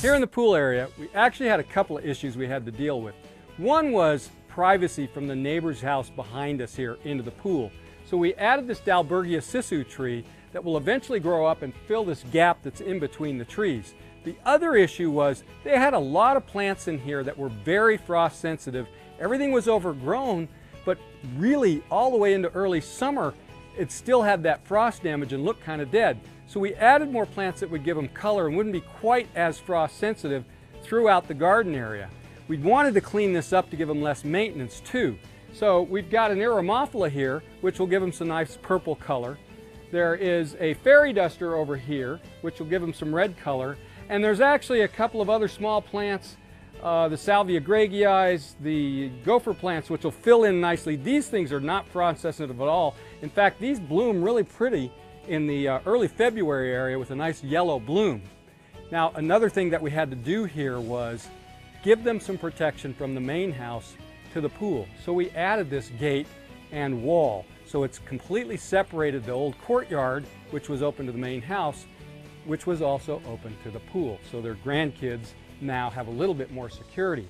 Here in the pool area, we actually had a couple of issues we had to deal with. One was privacy from the neighbor's house behind us here into the pool. So we added this Dalbergia sisu tree that will eventually grow up and fill this gap that's in between the trees. The other issue was they had a lot of plants in here that were very frost sensitive. Everything was overgrown, but really all the way into early summer, it still had that frost damage and looked kind of dead. So we added more plants that would give them color and wouldn't be quite as frost sensitive throughout the garden area. We wanted to clean this up to give them less maintenance too. So we've got an eremophila here, which will give them some nice purple color. There is a fairy duster over here, which will give them some red color. And there's actually a couple of other small plants, the salvia greggii, the gopher plants, which will fill in nicely. These things are not frost sensitive at all. In fact, these bloom really pretty in the early February area with a nice yellow bloom. Now, another thing that we had to do here was give them some protection from the main house to the pool. So we added this gate and wall. So it's completely separated the old courtyard, which was open to the main house, which was also open to the pool. So their grandkids now have a little bit more security.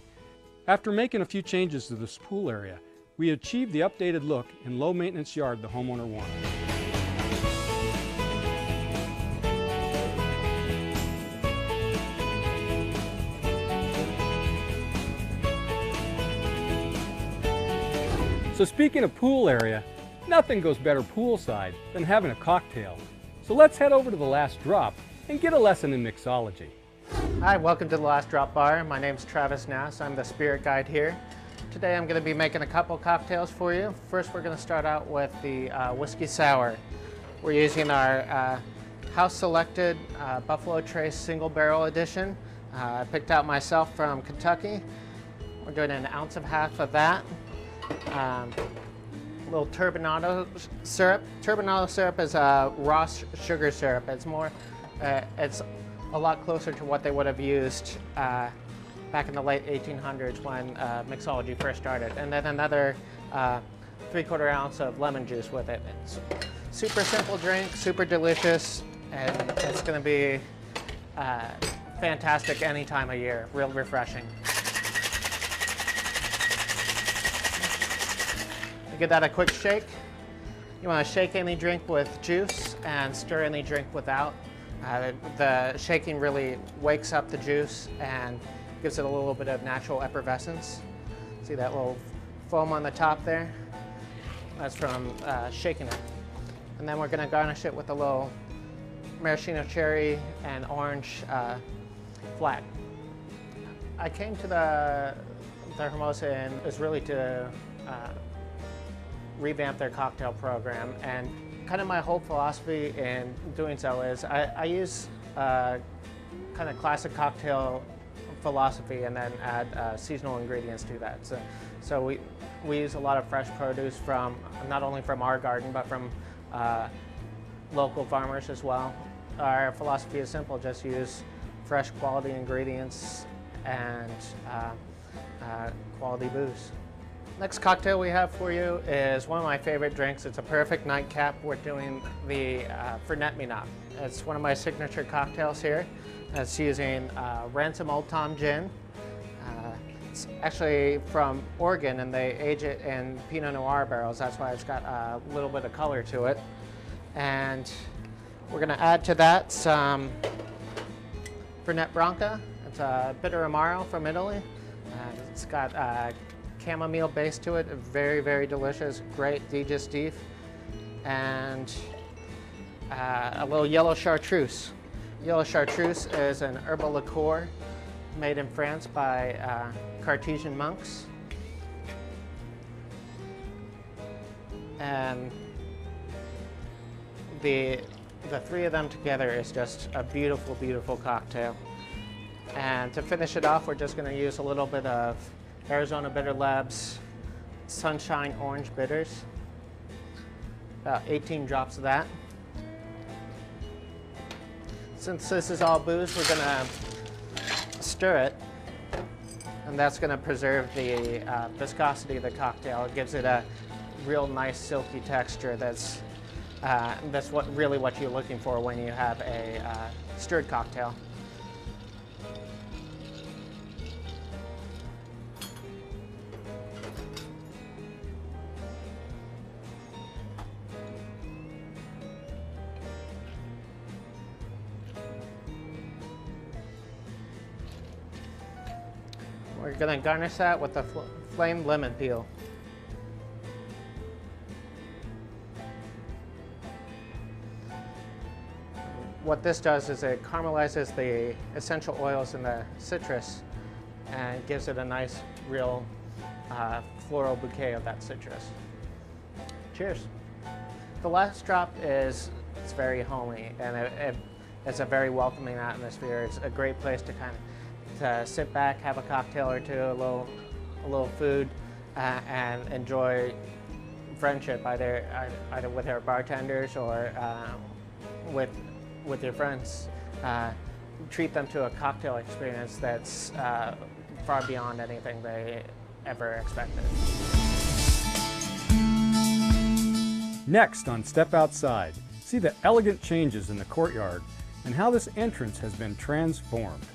After making a few changes to this pool area, we achieved the updated look and low maintenance yard the homeowner wanted. So speaking of pool area, nothing goes better poolside than having a cocktail. So let's head over to the Last Drop and get a lesson in mixology. Hi, welcome to the Last Drop Bar. My name's Travis Nass. I'm the spirit guide here. Today I'm going to be making a couple cocktails for you. First we're going to start out with the whiskey sour. We're using our house selected Buffalo Trace single barrel edition. I picked out myself from Kentucky. We're doing an ounce and a half of that. A little turbinado syrup. Turbinado syrup is a raw sugar syrup. It's more, it's a lot closer to what they would have used back in the late 1800s when mixology first started. And then another 3/4 ounce of lemon juice with it. It's super simple drink, super delicious, and it's going to be fantastic any time of year. Real refreshing. Give that a quick shake. You want to shake any drink with juice and stir any drink without. The shaking really wakes up the juice and gives it a little bit of natural effervescence. See that little foam on the top there? That's from shaking it. And then we're going to garnish it with a little maraschino cherry and orange flag. I came to the Hermosa Inn is really to revamp their cocktail program, and kind of my whole philosophy in doing so is I use kind of classic cocktail philosophy and then add seasonal ingredients to that. So we use a lot of fresh produce from not only from our garden but from local farmers as well. Our philosophy is simple: just use fresh quality ingredients and quality booze. Next cocktail we have for you is one of my favorite drinks. It's a perfect nightcap. We're doing the Forget-Me-Not. It's one of my signature cocktails here. It's using Ransom Old Tom Gin. It's actually from Oregon, and they age it in Pinot Noir barrels. That's why it's got a little bit of color to it. And we're going to add to that some Fernet Branca. It's a bitter Amaro from Italy. It's got chamomile base to it, very, very delicious, great digestif, and a little yellow chartreuse. Yellow chartreuse is an herbal liqueur made in France by Cartesian monks, and the three of them together is just a beautiful, beautiful cocktail. And to finish it off, we're just going to use a little bit of Arizona Bitter Labs Sunshine Orange Bitters, about 18 drops of that. Since this is all booze, we're going to stir it, and that's going to preserve the viscosity of the cocktail. It gives it a real nice silky texture that's really what you're looking for when you have a stirred cocktail. We're going to garnish that with the flamed lemon peel. What this does is it caramelizes the essential oils in the citrus and gives it a nice, real floral bouquet of that citrus. Cheers. The last drop it's very homey, and it's a very welcoming atmosphere. It's a great place to to sit back, have a cocktail or two, a little food, and enjoy friendship either with our bartenders or with your friends. Treat them to a cocktail experience that's far beyond anything they ever expected. Next on Step Outside, see the elegant changes in the courtyard and how this entrance has been transformed.